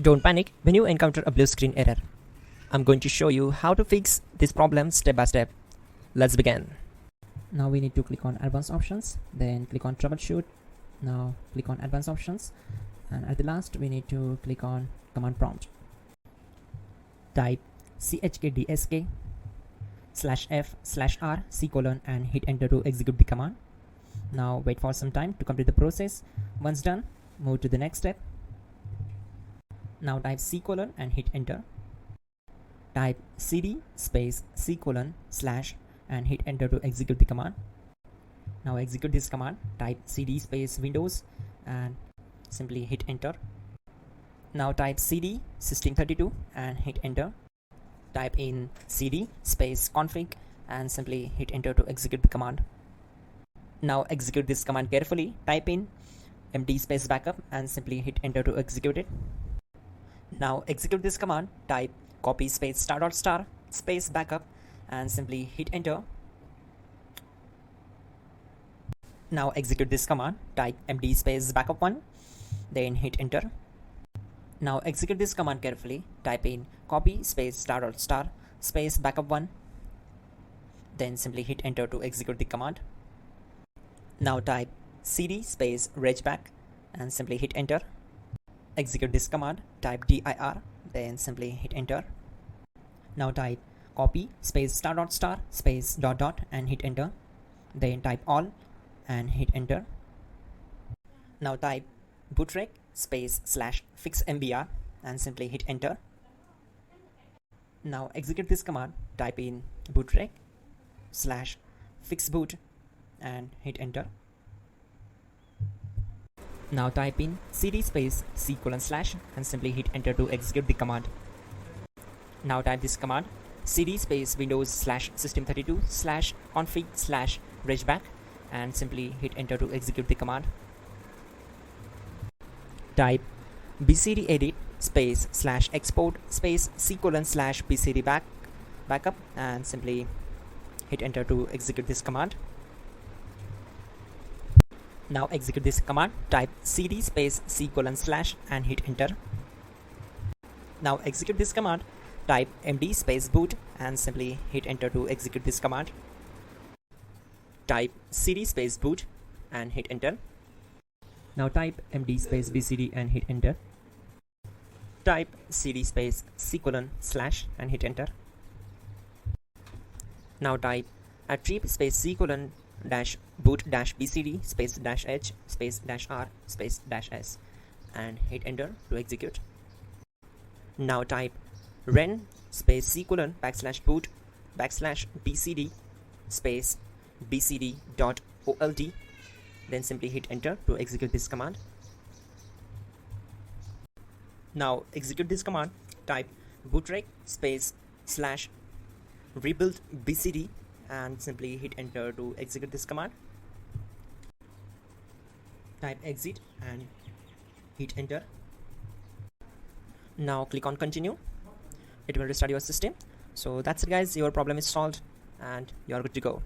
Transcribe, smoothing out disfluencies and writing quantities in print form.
Don't panic when you encounter a blue screen error. I'm going to show you how to fix this problem step by step. Let's begin. Now we need to click on advanced options, then click on troubleshoot. Now click on advanced options, and at the last we need to click on command prompt. Type chkdsk/f/r/c: and hit enter to execute the command. Now wait for some time to complete the process. Once done, move to the next step. Now type c: and hit enter. Type cd space c: / and hit enter to execute the command. Now execute this command. Type cd space Windows and simply hit enter. Now type cd system32 and hit enter. Type in cd space config and simply hit enter to execute the command. Now execute this command carefully. Type in md space backup and simply hit enter to execute it. Now execute this command. Type copy space *** space backup and simply hit enter. Now execute this command. Type md space backup1, then hit enter. Now execute this command carefully. Type in copy space ** space backup1, then simply hit enter to execute the command. Now type cd space regback and simply hit enter. Execute this command. Type dir, then simply hit enter. Now type copy space ** space ... and hit enter. Then type all and hit enter. Now type bootrec space /fixmbr and simply hit enter. Now execute this command. Type in bootrec /fixboot and hit enter. Now type in cd space c: / and simply hit enter to execute the command. Now type this command cd space Windows /system32 /config /regback and simply hit enter to execute the command. Type bcd edit space /export space c: / bcd backup and simply hit enter to execute this command. Now execute this command. Type cd space c: / and hit enter. Now execute this command. Type md space boot and simply hit enter to execute this command. Type cd space boot and hit enter. Now type md space bcd and hit enter. Type cd space c: / and hit enter. Now type attrib space c: -boot -bcd space -h space -r space -s and hit enter to execute. Now type ren space c: \boot \bcd space bcd.old, then simply hit enter to execute this command. Now execute this command. Type bootrec space /rebuild bcd and simply hit enter to execute this command. Type exit and hit enter. Now click on continue. It will restart your system. So that's it guys, your problem is solved and you're good to go.